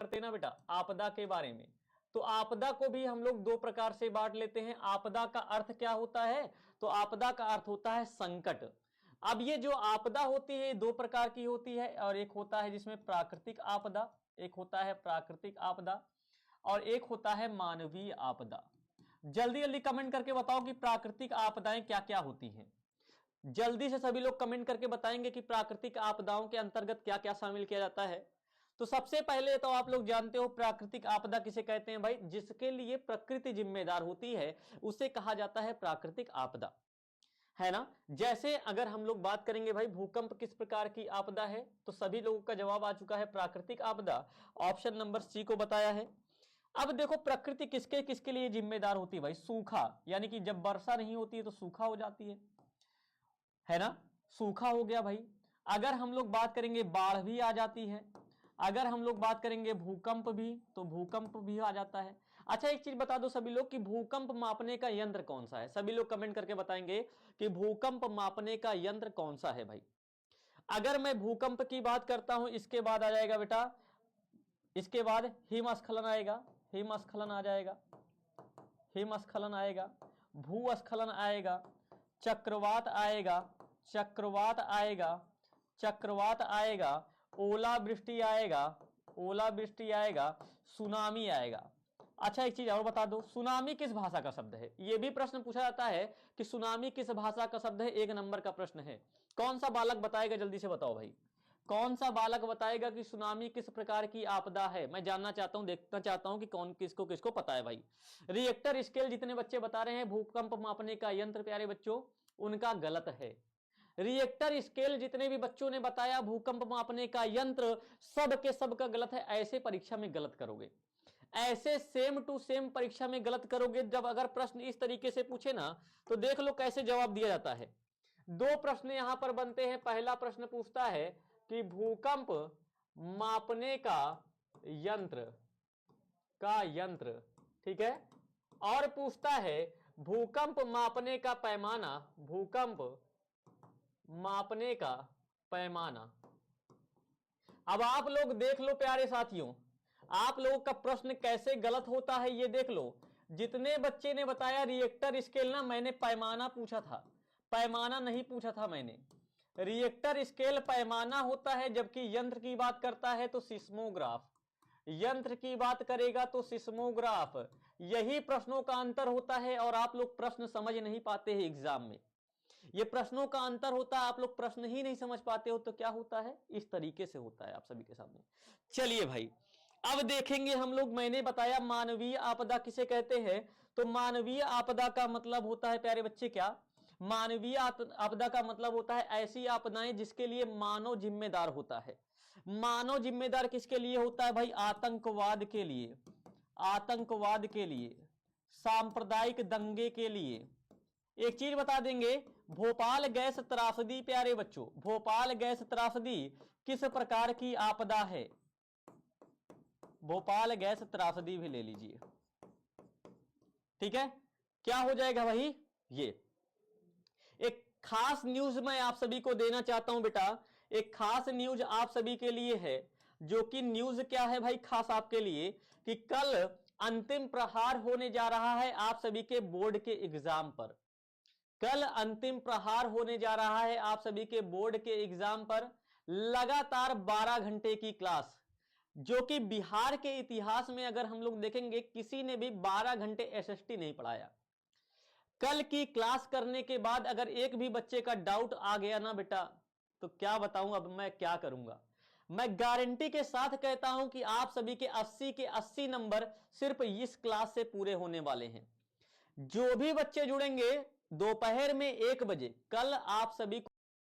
करते हैं ना बेटा आपदा के बारे में, तो आपदा को भी हम लोग दो प्रकार से बांट लेते हैं। आपदा का अर्थ क्या होता है? तो आपदा का अर्थ होता है संकट। अब ये जो आपदा होती है दो प्रकार की होती है, और एक होता है जिसमें प्राकृतिक आपदा, एक होता है प्राकृतिक आपदा और एक होता है मानवीय आपदा। जल्दी जल्दी कमेंट करके बताओ कि प्राकृतिक आपदाएं क्या क्या होती हैं। जल्दी से सभी लोग कमेंट करके बताएंगे कि प्राकृतिक आपदाओं के अंतर्गत क्या क्या शामिल किया जाता है। तो सबसे पहले तो आप लोग जानते हो प्राकृतिक आपदा किसे कहते हैं भाई? जिसके लिए प्रकृति जिम्मेदार होती है उसे कहा जाता है प्राकृतिक आपदा, है ना। जैसे अगर हम लोग बात करेंगे भाई भूकंप किस प्रकार की आपदा है, तो सभी लोगों का जवाब आ चुका है प्राकृतिक आपदा, ऑप्शन नंबर सी को बताया है। अब देखो प्रकृति किसके किसके लिए जिम्मेदार होती है भाई? सूखा, यानी कि जब वर्षा नहीं होती है तो सूखा हो जाती है ना, सूखा हो गया भाई। अगर हम लोग बात करेंगे बाढ़ भी आ जाती है, अगर हम लोग बात करेंगे भूकंप भी, तो भूकंप भी आ जाता है। अच्छा एक चीज बता दो सभी लोग कि भूकंप मापने का यंत्र कौन सा है? सभी लोग कमेंट करके बताएंगे कि भूकंप मापने का यंत्र कौन सा है भाई। अगर मैं भूकंप की बात करता हूं, इसके बाद आ जाएगा बेटा, इसके बाद हिमस्खलन आएगा, हिमस्खलन आ जाएगा, हिमस्खलन आएगा, भूस्खलन आएगा, चक्रवात आएगा, चक्रवात आएगा, चक्रवात आएगा, ओलावृष्टि आएगा, ओलावृष्टि आएगा, सुनामी आएगा। अच्छा एक चीज और बता दो, सुनामी किस भाषा का शब्द है? यह भी प्रश्न पूछा जाता है कि सुनामी किस भाषा का शब्द है, एक नंबर का प्रश्न है। कौन सा बालक बताएगा? जल्दी से बताओ भाई, कौन सा बालक बताएगा कि सुनामी किस प्रकार की आपदा है? मैं जानना चाहता हूं, देखना चाहता हूं कि कौन किसको किसको पता है भाई। रिएक्टर स्केल जितने बच्चे बता रहे हैं भूकंप मापने का यंत्र, प्यारे बच्चों उनका गलत है। रिएक्टर स्केल जितने भी बच्चों ने बताया भूकंप मापने का यंत्र, सब के सब का गलत है। ऐसे परीक्षा में गलत करोगे, ऐसे सेम टू सेम परीक्षा में गलत करोगे। जब अगर प्रश्न इस तरीके से पूछे ना तो देख लो कैसे जवाब दिया जाता है। दो प्रश्न यहां पर बनते हैं। पहला प्रश्न पूछता है कि भूकंप मापने का यंत्र ठीक है, और पूछता है भूकंप मापने का पैमाना, भूकंप मापने का पैमाना। अब आप लोग देख लो प्यारे साथियों, आप लोगों का प्रश्न कैसे गलत होता है ये देख लो। जितने बच्चे ने बताया रिएक्टर स्केल ना, मैंने पैमाना पूछा था, पैमाना नहीं पूछा था मैंने। रिएक्टर स्केल पैमाना होता है, जबकि यंत्र की बात करता है तो सिस्मोग्राफ, यंत्र की बात करेगा तो सिस्मोग्राफ। यही प्रश्नों का अंतर होता है और आप लोग प्रश्न समझ नहीं पाते हैं एग्जाम में। ये प्रश्नों का अंतर होता है, आप लोग प्रश्न ही नहीं समझ पाते हो तो क्या होता है, इस तरीके से होता है आप सभी के सामने। चलिए भाई अब देखेंगे हम लोग, मैंने बताया मानवीय आपदा किसे कहते हैं। तो मानवीय आपदा का मतलब होता है प्यारे बच्चे क्या? मानवीय आपदा का मतलब होता है ऐसी आपदाएं जिसके लिए मानव जिम्मेदार होता है। मानव जिम्मेदार किसके लिए होता है भाई? आतंकवाद के लिए, आतंकवाद के लिए, सांप्रदायिक दंगे के लिए। एक चीज बता देंगे, भोपाल गैस त्रासदी प्यारे बच्चों, भोपाल गैस त्रासदी किस प्रकार की आपदा है? भोपाल गैस त्रासदी भी ले लीजिए, ठीक है। क्या हो जाएगा भाई? ये एक खास न्यूज मैं आप सभी को देना चाहता हूं बेटा, एक खास न्यूज आप सभी के लिए है। जो कि न्यूज क्या है भाई खास आपके लिए, कि कल अंतिम प्रहार होने जा रहा है आप सभी के बोर्ड के एग्जाम पर। कल अंतिम प्रहार होने जा रहा है आप सभी के बोर्ड के एग्जाम पर। लगातार 12 घंटे की क्लास, जो कि बिहार के इतिहास में अगर हम लोग देखेंगे किसी ने भी 12 घंटे एसएसटी नहीं पढ़ाया। कल की क्लास करने के बाद अगर एक भी बच्चे का डाउट आ गया ना बेटा, तो क्या बताऊं अब मैं क्या करूंगा। मैं गारंटी के साथ कहता हूं कि आप सभी के 80 के 80 नंबर सिर्फ इस क्लास से पूरे होने वाले हैं। जो भी बच्चे जुड़ेंगे दोपहर में 1 बजे कल आप सभी